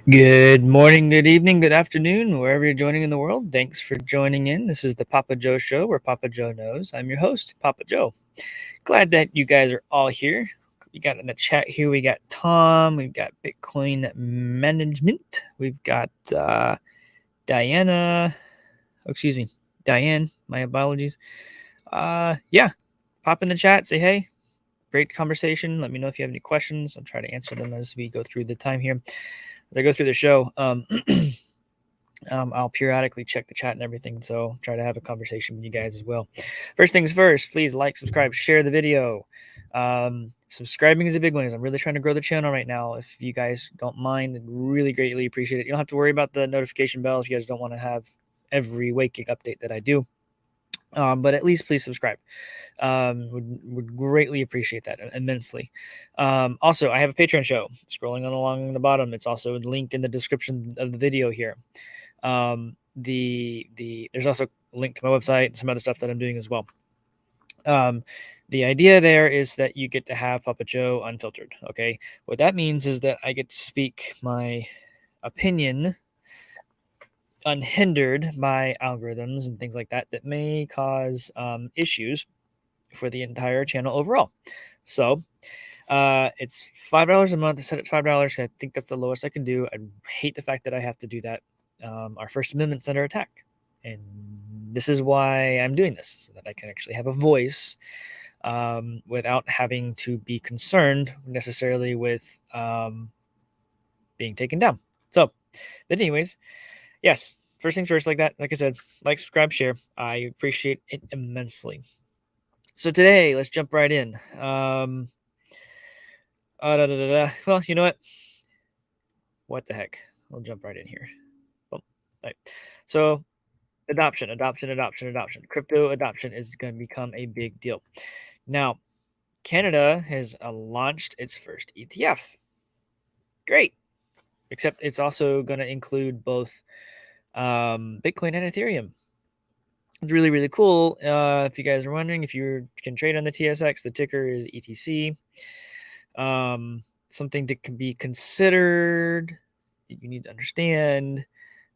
Good morning, good evening, good afternoon, wherever you're joining in the world. Thanks for joining in. This is the Papa Joe Show, where Papa Joe knows. I'm your host, Papa Joe. Glad that you guys are all here. We got in the chat here, we got Tom, we've got Bitcoin Management, we've got Diana, Diane, my apologies. Yeah, pop in the chat, say hey. Great conversation. Let me know if you have any questions. I'll try to answer them as we go through the time here. As I go through the show, I'll periodically check the chat and everything, so try to have a conversation with you guys as well. First things first, please like, subscribe, share the video. Subscribing is a big one because I'm really trying to grow the channel right now. If you guys don't mind, I'd really greatly appreciate it. You don't have to worry about the notification bell if you guys don't want to have every waking update that I do. But at least please subscribe. Would greatly appreciate that immensely. Also, I have a Patreon show. Scrolling on along the bottom, it's also a link in the description of the video here. There's also a link to my website and some other stuff that I'm doing as well. The idea there is that you get to have Papa Joe unfiltered. Okay, what that means is that I get to speak my opinion unhindered by algorithms and things like that may cause issues for the entire channel overall. So it's $5 a month. I set it $5. I think that's the lowest I can do. I hate the fact that I have to do that. Our First Amendment's under attack, and this is why I'm doing this, so that I can actually have a voice without having to be concerned necessarily with being taken down. So, but anyways, yes, first things first, like I said, like, subscribe, share. I appreciate it immensely. So today, let's jump right in. Well, you know what? What the heck? We'll jump right in here. Boom. Right. So adoption. Crypto adoption is going to become a big deal. Now, Canada has launched its first ETF. Great. Except it's also going to include both Bitcoin and Ethereum. It's really, really cool. If you guys are wondering, if you can trade on the TSX, the ticker is ETC. Something to be considered, you need to understand.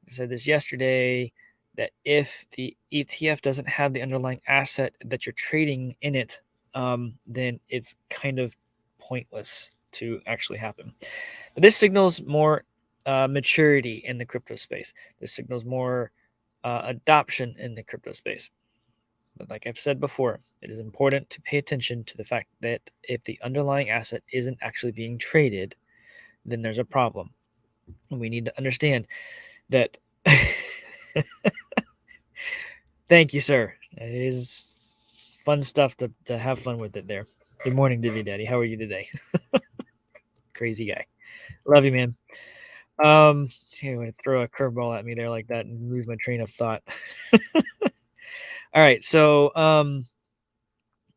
I said this yesterday, that if the ETF doesn't have the underlying asset that you're trading in it, then it's kind of pointless to actually happen. But this signals more maturity in the crypto space. This signals more adoption in the crypto space. But like I've said before, it is important to pay attention to the fact that if the underlying asset isn't actually being traded, then there's a problem. And we need to understand that. Thank you, sir. It is fun stuff to have fun with it there. Good morning, Divvy Daddy. How are you today? Crazy guy. Love you, man. Anyway, throw a curveball at me there like that and lose my train of thought. All right, so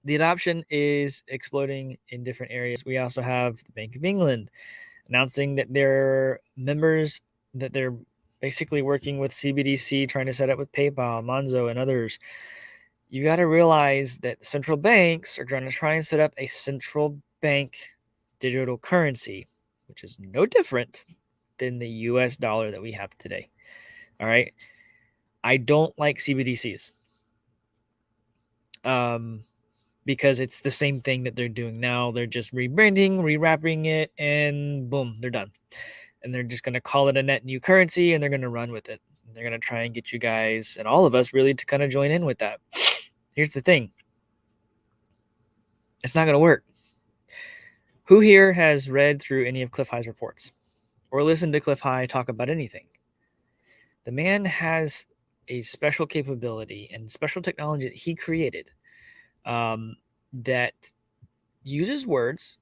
the adoption is exploding in different areas. We also have the Bank of England announcing that their members, that they're basically working with CBDC, trying to set up with PayPal, Monzo, and others. You got to realize that central banks are going to try and set up a central bank digital currency, which is no different than the US dollar that we have today. All right. I don't like CBDCs. Because it's the same thing that they're doing now. They're just rebranding, rewrapping it, and boom, they're done. And they're just going to call it a net new currency, and they're going to run with it. They're going to try and get you guys and all of us really to kind of join in with that. Here's the thing. It's not going to work. Who here has read through any of Cliff High's reports or listened to Cliff High talk about anything? The man has a special capability and special technology that he created that uses words,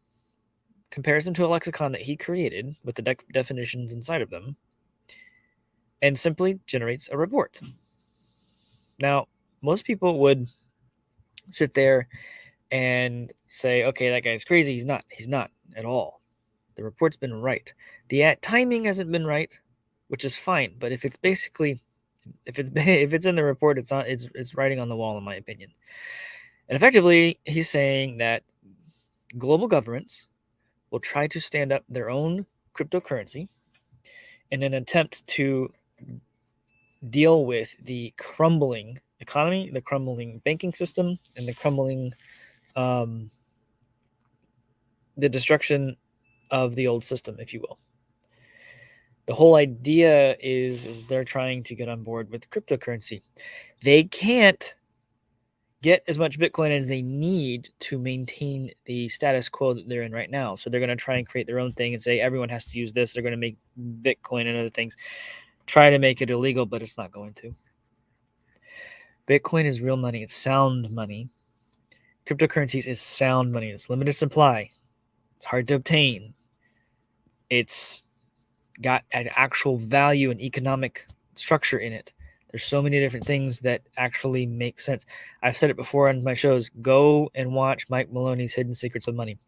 compares them to a lexicon that he created with the definitions inside of them, and simply generates a report. Now, most people would sit there and say, okay, that guy's crazy. He's not. He's not at all. The report's been right. The timing hasn't been right, which is fine. But if it's basically, if it's in the report, it's writing on the wall, in my opinion. And effectively, he's saying that global governments will try to stand up their own cryptocurrency, in an attempt to deal with the crumbling economy, the crumbling banking system, and the crumbling, the destruction of the old system, if you will. The whole idea is they're trying to get on board with cryptocurrency. They can't get as much Bitcoin as they need to maintain the status quo that they're in right now. So they're going to try and create their own thing and say everyone has to use this. They're going to make Bitcoin and other things, try to make it illegal, but it's not going to. Bitcoin is real money. It's sound money. Cryptocurrencies is sound money. It's limited supply. It's hard to obtain. It's got an actual value and economic structure in it. There's so many different things that actually make sense. I've said it before on my shows. Go and watch Mike Maloney's Hidden Secrets of Money.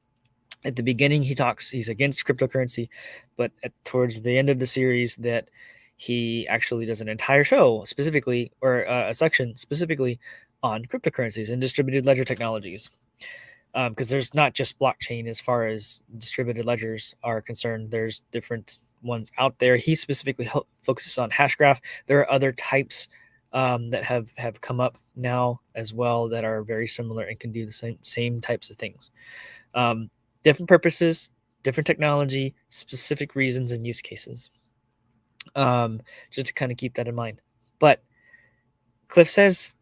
At the beginning, he's against cryptocurrency, but towards the end of the series, that he actually does an entire show specifically, or a section specifically on cryptocurrencies and distributed ledger technologies. Because there's not just blockchain as far as distributed ledgers are concerned. There's different ones out there. He specifically focuses on Hashgraph. There are other types that have come up now as well that are very similar and can do the same types of things. Different purposes, different technology, specific reasons and use cases. Just to kind of keep that in mind. But Cliff says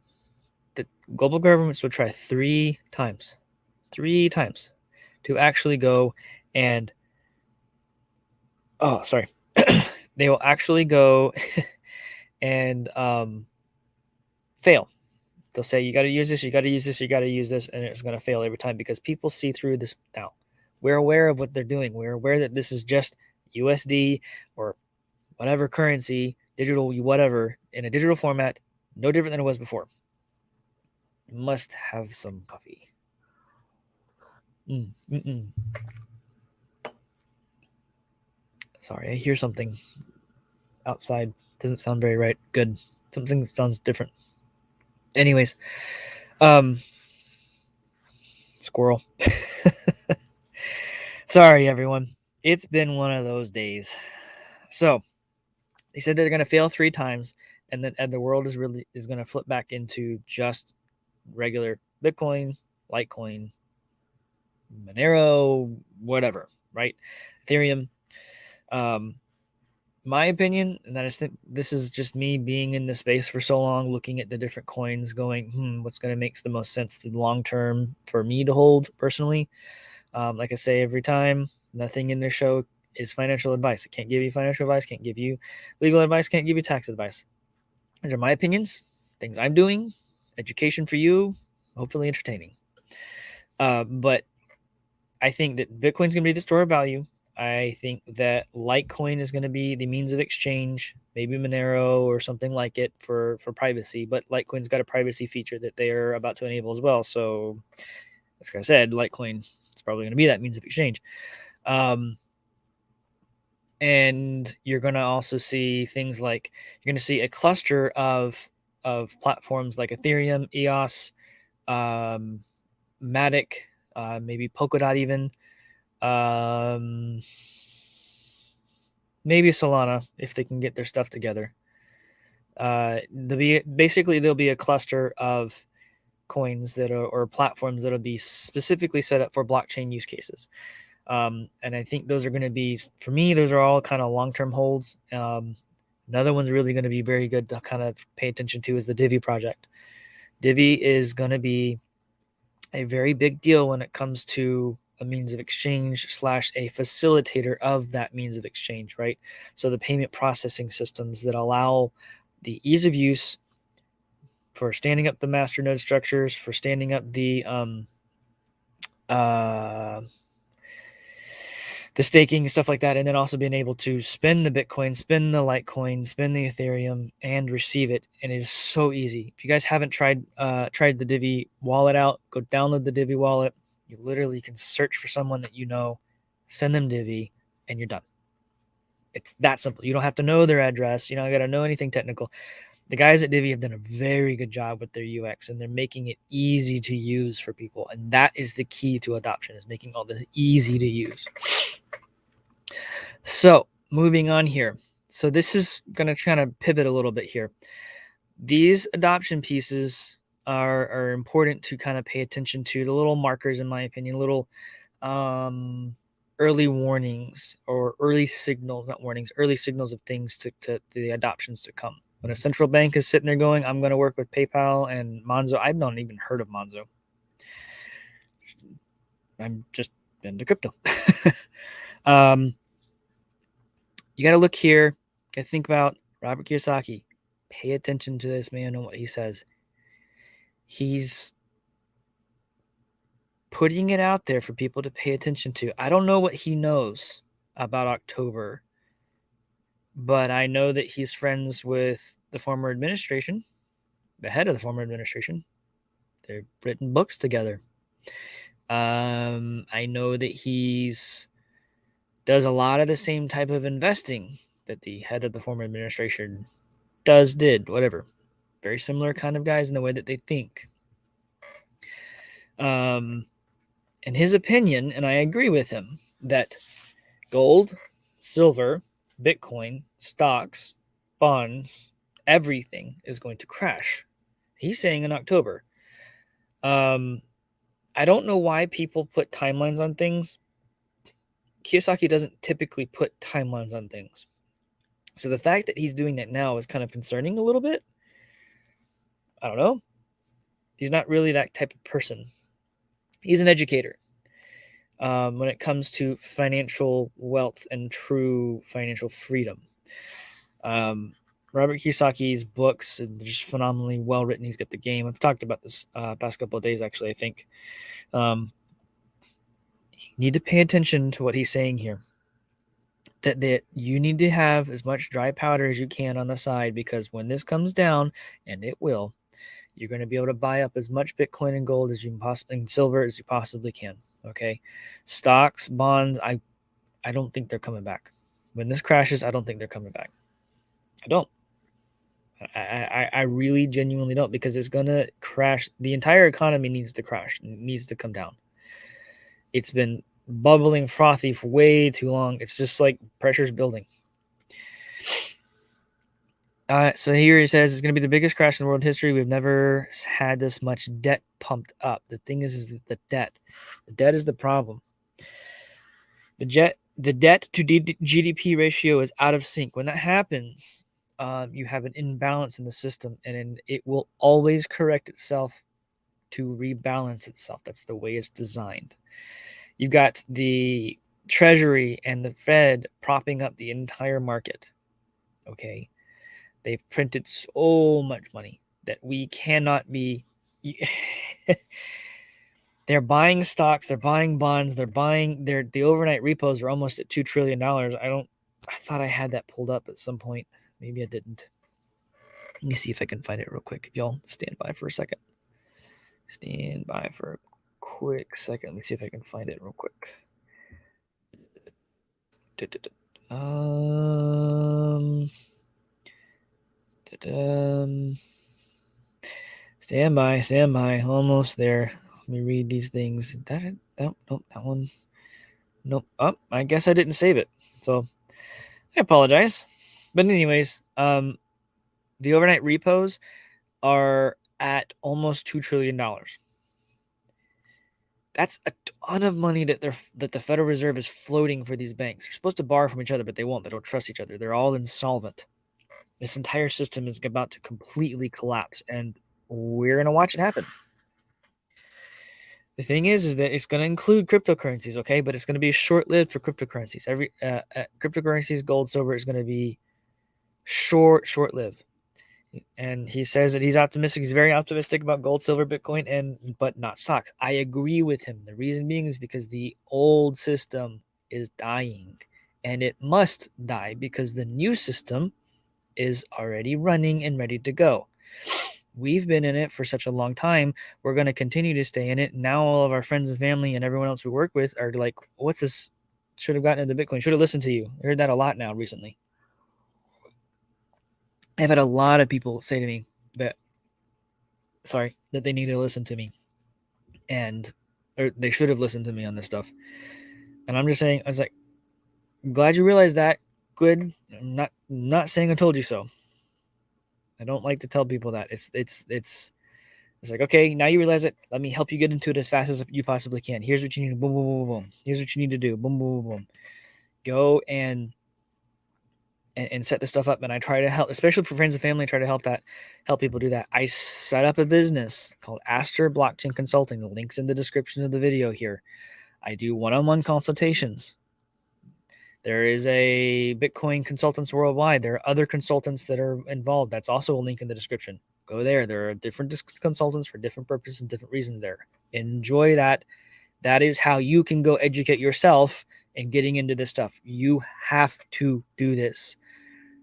that global governments would try three times to actually go and they will actually go and fail. They'll say, you got to use this, you got to use this, you got to use this, and it's going to fail every time because people see through this now. We're aware of what they're doing. We're aware that this is just USD or whatever currency, digital, whatever, in a digital format, no different than it was before. Must have some coffee. Sorry, I hear something outside. Doesn't sound very right. Good. Something sounds different. Anyways, squirrel. Sorry, everyone. It's been one of those days. So they said they're going to fail 3 times, and then the world is going to flip back into just regular Bitcoin, Litecoin, Monero, whatever, right? Ethereum. My opinion, and I just think this is just me being in the space for so long, looking at the different coins, going, what's going to make the most sense to the long term for me to hold personally. Like I say every time, nothing in this show is financial advice. I can't give you financial advice, can't give you legal advice, can't give you tax advice. These are my opinions, things I'm doing, education for you, hopefully entertaining. But I think that Bitcoin's going to be the store of value. I think that Litecoin is going to be the means of exchange, maybe Monero or something like it for privacy. But Litecoin's got a privacy feature that they are about to enable as well. So, as I said, Litecoin is probably going to be that means of exchange. And you're going to also see things like you're going to see a cluster of platforms like Ethereum, EOS, Matic, maybe Polkadot even. Maybe Solana if they can get their stuff together. There'll be a cluster of coins or platforms that'll be specifically set up for blockchain use cases. And I think those are going to be, for me, those are all kind of long-term holds. Another one's really going to be very good to kind of pay attention to is the Divi project. Divi is going to be a very big deal when it comes to a means of exchange / a facilitator of that means of exchange, right? So the payment processing systems that allow the ease of use for standing up the masternode structures, for standing up the staking and stuff like that, and then also being able to spend the Bitcoin, spend the Litecoin, spend the Ethereum, and receive it. And it is so easy. If you guys haven't tried the Divi wallet out, go download the Divi wallet. You literally can search for someone that you know, send them Divi, and you're done. It's that simple. You don't have to know their address. You don't got to know anything technical. The guys at Divi have done a very good job with their UX, and they're making it easy to use for people. And that is the key to adoption, is making all this easy to use. So moving on here. So this is going to try to pivot a little bit here. These adoption pieces are important to kind of pay attention to, the little markers, in my opinion, little early warnings or early signals, not warnings, early signals of things to the adoptions to come. When a central bank is sitting there going, I'm going to work with PayPal and Monzo. I've not even heard of Monzo. I'm just into crypto. You got to look here. Got to think about Robert Kiyosaki. Pay attention to this man and what he says. He's putting it out there for people to pay attention to. I don't know what he knows about October, but I know that he's friends with the former administration, the head of the former administration. They've written books together. I know that he's does a lot of the same type of investing that the head of the former administration did, whatever. Very similar kind of guys in the way that they think. In his opinion, and I agree with him, that gold, silver, Bitcoin, stocks, bonds, everything is going to crash. He's saying in October. I don't know why people put timelines on things. Kiyosaki doesn't typically put timelines on things. So the fact that he's doing that now is kind of concerning a little bit. I don't know. He's not really that type of person. He's an educator. When it comes to financial wealth and true financial freedom. Robert Kiyosaki's books are just phenomenally well written. He's got the game. I've talked about this past couple of days, actually, I think. You need to pay attention to what he's saying here. That you need to have as much dry powder as you can on the side, because when this comes down, and it will, you're going to be able to buy up as much Bitcoin and gold as you can possibly, and silver as you possibly can. Okay, stocks, bonds, I don't think they're coming back. When this crashes, I don't think they're coming back. I don't. I really genuinely don't, because it's going to crash. The entire economy needs to crash. It needs to come down. It's been bubbling frothy for way too long. It's just like pressure's building. So here he says it's going to be the biggest crash in world history. We've never had this much debt pumped up. The thing is that the debt is the problem. The debt to GDP ratio is out of sync. When that happens, you have an imbalance in the system, and it will always correct itself to rebalance itself. That's the way it's designed. You've got the Treasury and the Fed propping up the entire market. Okay. They've printed so much money that we cannot be. They're buying stocks, they're buying bonds, the overnight repos are almost at $2 trillion. I thought I had that pulled up at some point. Maybe I didn't. Let me see if I can find it real quick. If y'all stand by for a second. Stand by for a quick second. Let me see if I can find it real quick. Stand by. Almost there. Let me read these things. Nope, that one. Nope. Oh, I guess I didn't save it. So I apologize. But anyways, the overnight repos are at almost $2 trillion. That's a ton of money that the Federal Reserve is floating for these banks. They're supposed to borrow from each other, but they won't. They don't trust each other. They're all insolvent. This entire system is about to completely collapse, and we're going to watch it happen. The thing is that it's going to include cryptocurrencies, okay? But it's going to be short-lived for cryptocurrencies. Every cryptocurrencies, gold, silver, is going to be short-lived. And he says that he's optimistic. He's very optimistic about gold, silver, Bitcoin, but not stocks. I agree with him. The reason being is because the old system is dying, and it must die because the new system is already running and ready to go. We've been in it for such a long time. We're going to continue to stay in it. Now all of our friends and family and everyone else we work with are like, what's this? Should have gotten into Bitcoin. Should have listened to you. I heard that a lot now recently. I've had a lot of people say to me that they need to listen to me, or they should have listened to me on this stuff. And I'm just saying, I was like, I'm glad you realized that. good. I'm not saying I told you so. I don't like to tell people that. It's like, okay, now you realize it. Let me help you get into it as fast as you possibly can. Here's what you need to boom, boom, boom, boom. Here's what you need to do. Boom, boom, boom, boom. Go and set this stuff up. And I try to help, especially for friends and family, I try to help people do that. I set up a business called Aster Blockchain Consulting. The link's in the description of the video here. I do one-on-one consultations. There is a Bitcoin Consultants Worldwide. There are other consultants that are involved. That's also a link in the description. Go there. There are different consultants for different purposes and different reasons there. Enjoy that. That is how you can go educate yourself in getting into this stuff. You have to do this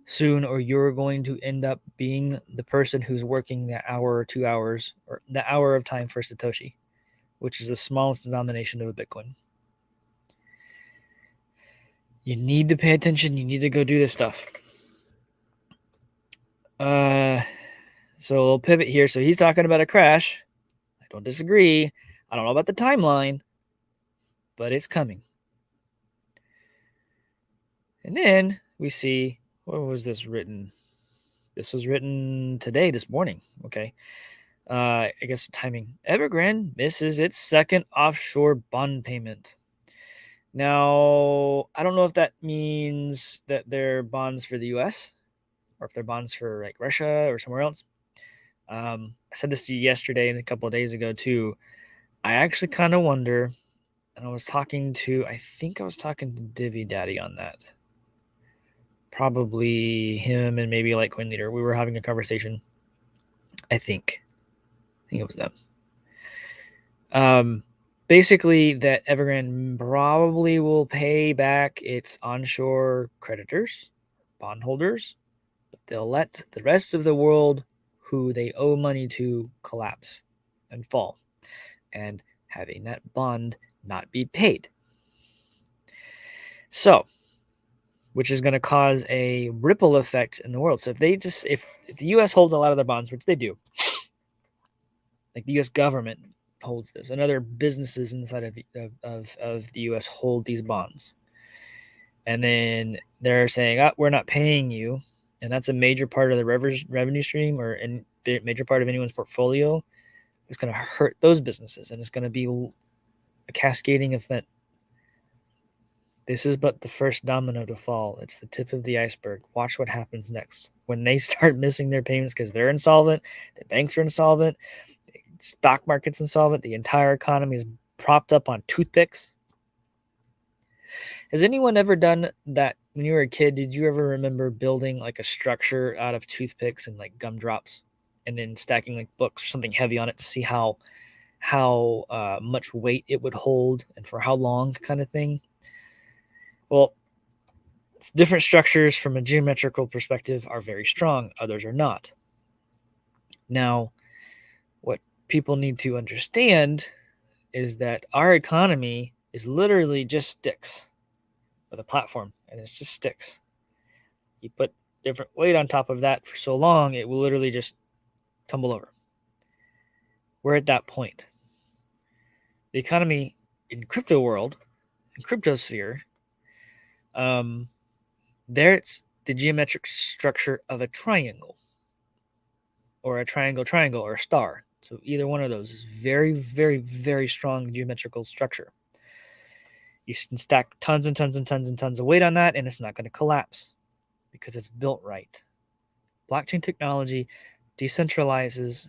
soon, or you're going to end up being the person who's working the hour or 2 hours or the hour of time for Satoshi, which is the smallest denomination of a Bitcoin. You need to pay attention. You need to go do this stuff. So we'll pivot here. So he's talking about a crash. I don't disagree. I don't know about the timeline, but it's coming. And then we see, where was this written? This was written today, this morning. Okay. I guess timing. Evergreen misses its second offshore bond payment. Now, I don't know if that means that they're bonds for the US or if they're bonds for like Russia or somewhere else. I said this to you yesterday and a couple of days ago too. I actually kind of wonder, and I think I was talking to Divvy Daddy on that. Probably him and maybe Litecoin Leader. We were having a conversation. I think it was them. Basically, that Evergreen probably will pay back its onshore creditors, bondholders, but they'll let the rest of the world who they owe money to collapse and fall, and having that bond not be paid. So, which is going to cause a ripple effect in the world. So if the US holds a lot of their bonds, which they do, like the US government holds this, and other businesses inside of the US hold these bonds, and then they're saying, we're not paying you, and that's a major part of the revenue stream, or a major part of anyone's portfolio, it's going to hurt those businesses, and it's going to be a cascading event. This is but the first domino to fall. It's the tip of the iceberg. Watch what happens next. When they start missing their payments because they're insolvent, the banks are insolvent, the stock market's insolvent, the entire economy is propped up on toothpicks. Has anyone ever done that when you were a kid? Did you ever remember building like a structure out of toothpicks and like gumdrops and then stacking like books or something heavy on it to see how much weight it would hold and for how long, kind of thing? Well, different structures from a geometrical perspective are very strong. Others are not. Now, what people need to understand is that our economy is literally just sticks with a platform, and it's just sticks. You put different weight on top of that for so long, it will literally just tumble over. We're at that point. The economy in crypto world, in cryptosphere, there's the geometric structure of a triangle, or a triangle, or a star. So either one of those is very, very, very strong geometrical structure. You can stack tons and tons and tons and tons of weight on that, and it's not going to collapse because it's built right. Blockchain technology decentralizes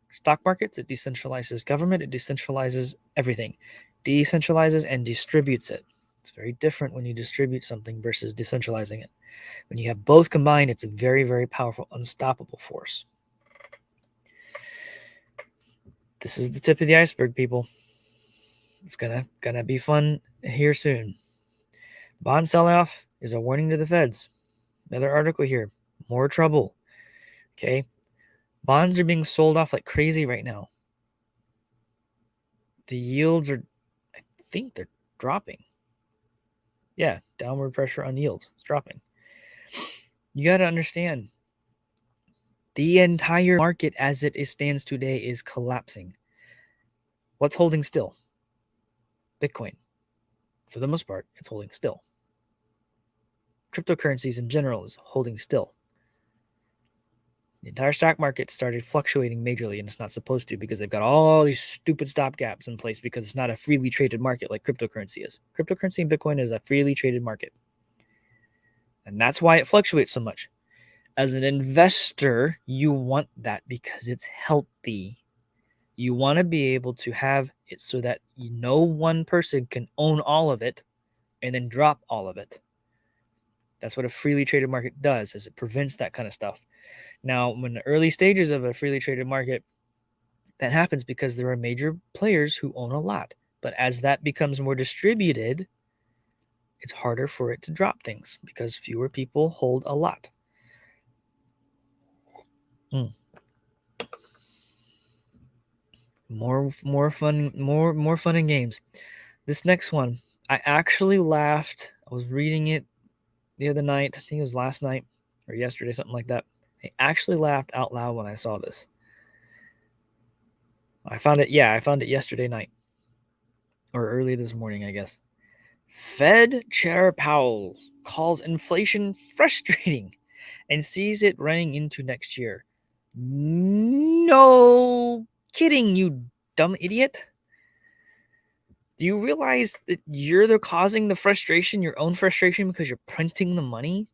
stock markets, it decentralizes government, it decentralizes everything. Decentralizes and distributes it. It's very different when you distribute something versus decentralizing it. When you have both combined, it's a very, very powerful, unstoppable force. This is the tip of the iceberg, people. It's gonna be fun here soon. Bond sell-off is a warning to the feds. Another article here. More trouble. Okay. Bonds are being sold off like crazy right now. The yields are, I think they're dropping. Yeah, downward pressure on yields. It's dropping. You got to understand, the entire market as it stands today is collapsing. What's holding still? Bitcoin. For the most part, it's holding still. cryptocurrencies in general is holding still. The entire stock market started fluctuating majorly, and it's not supposed to because they've got all these stupid stop gaps in place because it's not a freely traded market like cryptocurrency is. Cryptocurrency and Bitcoin is a freely traded market. And that's why it fluctuates so much. As an investor, you want that because it's healthy. You want to be able to have it so that no one person can own all of it and then drop all of it. That's what a freely traded market does, is it prevents that kind of stuff. Now, when the early stages of a freely traded market, that happens because there are major players who own a lot. But as that becomes more distributed, it's harder for it to drop things because fewer people hold a lot. More fun and games. This next one, I actually laughed. I was reading it the other night. I think it was last night or yesterday, something like that. I actually laughed out loud when I saw this. I found it yesterday night or early this morning, I guess. Fed Chair Powell calls inflation frustrating and sees it running into next year. No kidding, you dumb idiot. Do you realize that you're causing the frustration, your own frustration, because you're printing the money?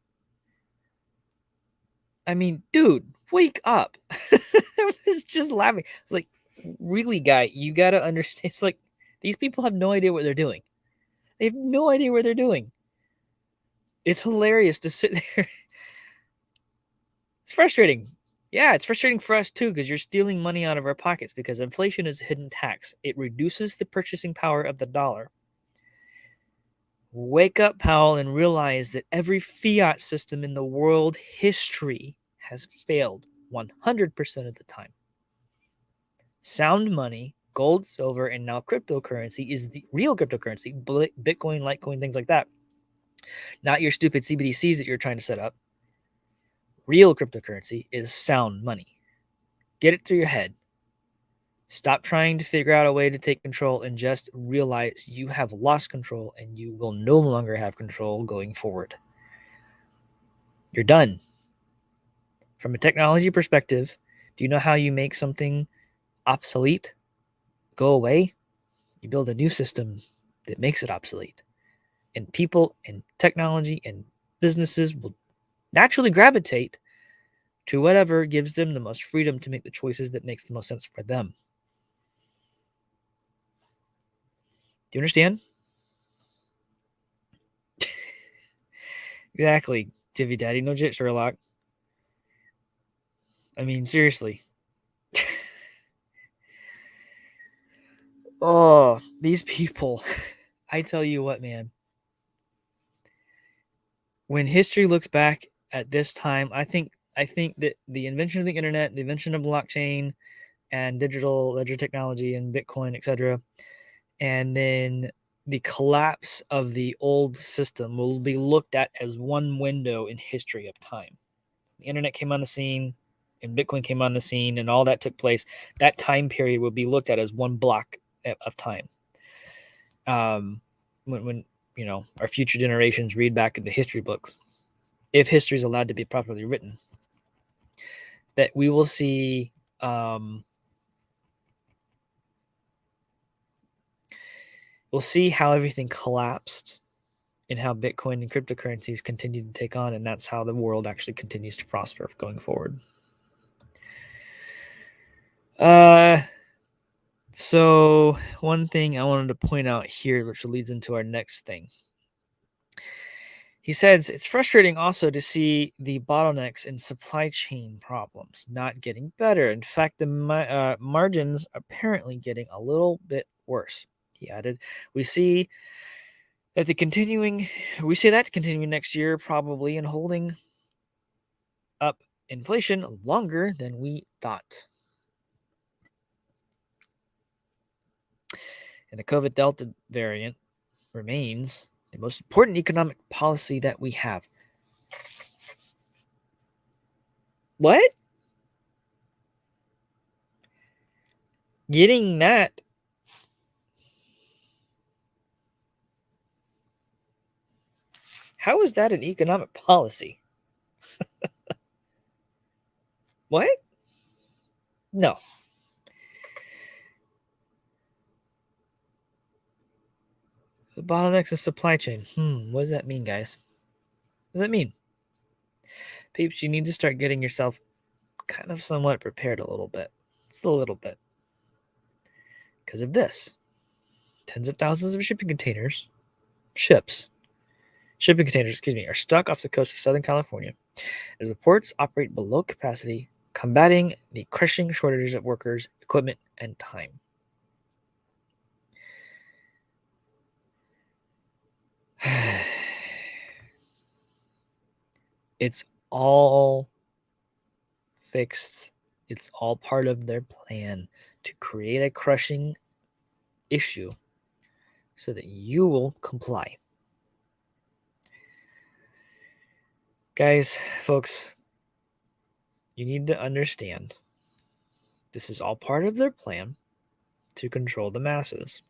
I mean, dude, wake up. I was just laughing. It's like, really, guy, you got to understand. It's like these people have no idea what they're doing. They have no idea what they're doing. It's hilarious to sit there. It's frustrating. Yeah, it's frustrating for us too because you're stealing money out of our pockets because inflation is a hidden tax. It reduces the purchasing power of the dollar. Wake up, Powell, and realize that every fiat system in the world history has failed 100% of the time. Sound money, gold, silver, and now cryptocurrency is the real cryptocurrency, Bitcoin, Litecoin, things like that. Not your stupid CBDCs that you're trying to set up. Real cryptocurrency is sound money. Get it through your head. Stop trying to figure out a way to take control and just realize you have lost control and you will no longer have control going forward. You're done. From a technology perspective, do you know how you make something obsolete go away? You build a new system that makes it obsolete. And people and technology and businesses will naturally gravitate to whatever gives them the most freedom to make the choices that makes the most sense for them. Do you understand? Exactly, Divvy Daddy. No jit, Sherlock. I mean, seriously. Oh, these people. I tell you what, man. When history looks back at this time, I think that the invention of the internet, the invention of blockchain and digital ledger technology and Bitcoin, etc., and then the collapse of the old system will be looked at as one window in history of time. The internet came on the scene and Bitcoin came on the scene and all that took place. That time period will be looked at as one block of time. When our future generations read back into history books, if history is allowed to be properly written, that we will see we'll see how everything collapsed and how Bitcoin and cryptocurrencies continue to take on, and that's how the world actually continues to prosper going forward. So one thing I wanted to point out here, which leads into our next thing. He says it's frustrating also to see the bottlenecks in supply chain problems not getting better. In fact, the margins are apparently getting a little bit worse. He added, we see that continuing next year probably and holding up inflation longer than we thought. And the COVID Delta variant remains the most important economic policy that we have. What? Getting that How is that an economic policy? What? No. The bottlenecks of supply chain. What does that mean, guys? What does that mean? Peeps, you need to start getting yourself kind of somewhat prepared a little bit. Just a little bit. Because of this. Tens of thousands of shipping containers, are stuck off the coast of Southern California as the ports operate below capacity, combating the crushing shortages of workers, equipment, and time. It's all fixed. It's all part of their plan to create a crushing issue so that you will comply. Guys, folks, you need to understand this is all part of their plan to control the masses.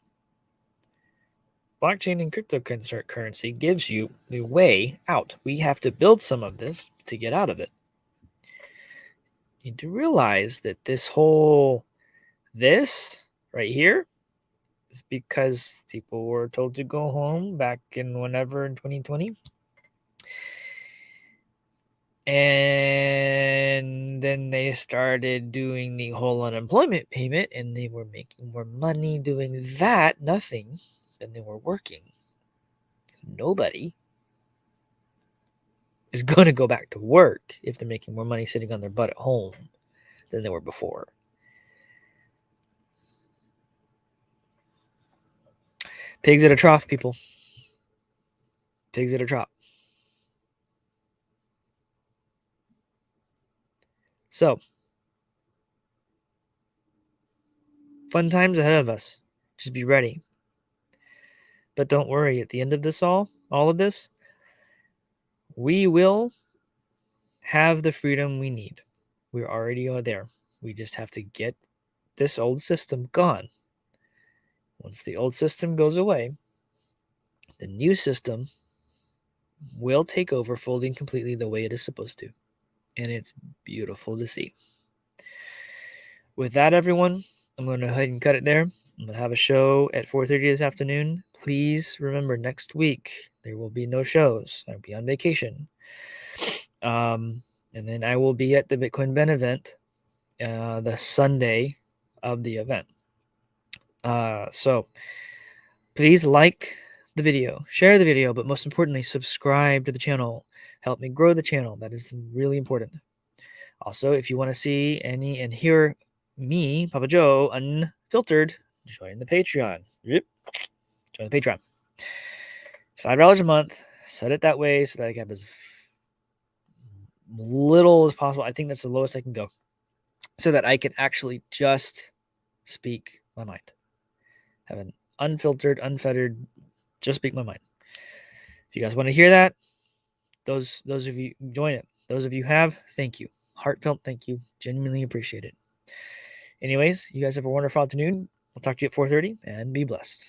Blockchain and cryptocurrency gives you the way out. We have to build some of this to get out of it. You need to realize that this right here is because people were told to go home back in 2020. And then they started doing the whole unemployment payment, and they were making more money doing that, nothing, than they were working. Nobody is going to go back to work if they're making more money sitting on their butt at home than they were before. Pigs at a trough, people. Pigs at a trough. So, fun times ahead of us. Just be ready. But don't worry, at the end of this all of this, we will have the freedom we need. We're already there. We just have to get this old system gone. Once the old system goes away, the new system will take over fully and completely the way it is supposed to. And it's beautiful to see. With that, everyone, I'm going to go ahead and cut it there. I'm going to have a show at 4:30 this afternoon. Please remember, next week, there will be no shows. I'll be on vacation. And then I will be at the Bitcoin Ben event the Sunday of the event. So please like the video, share the video, but most importantly, subscribe to the channel. Help me grow the channel. That is really important. Also, if you want to see and hear me, Papa Joe, unfiltered, join the Patreon. Yep. Join the Patreon. It's $5 a month. Set it that way so that I can have as little as possible. I think that's the lowest I can go, so that I can actually just speak my mind. Have an unfiltered, unfettered, just speak my mind. If you guys want to hear that, those of you join it. Those of you have, thank you. Heartfelt thank you. Genuinely appreciate it. Anyways, you guys have a wonderful afternoon. We'll talk to you at 4:30, and be blessed.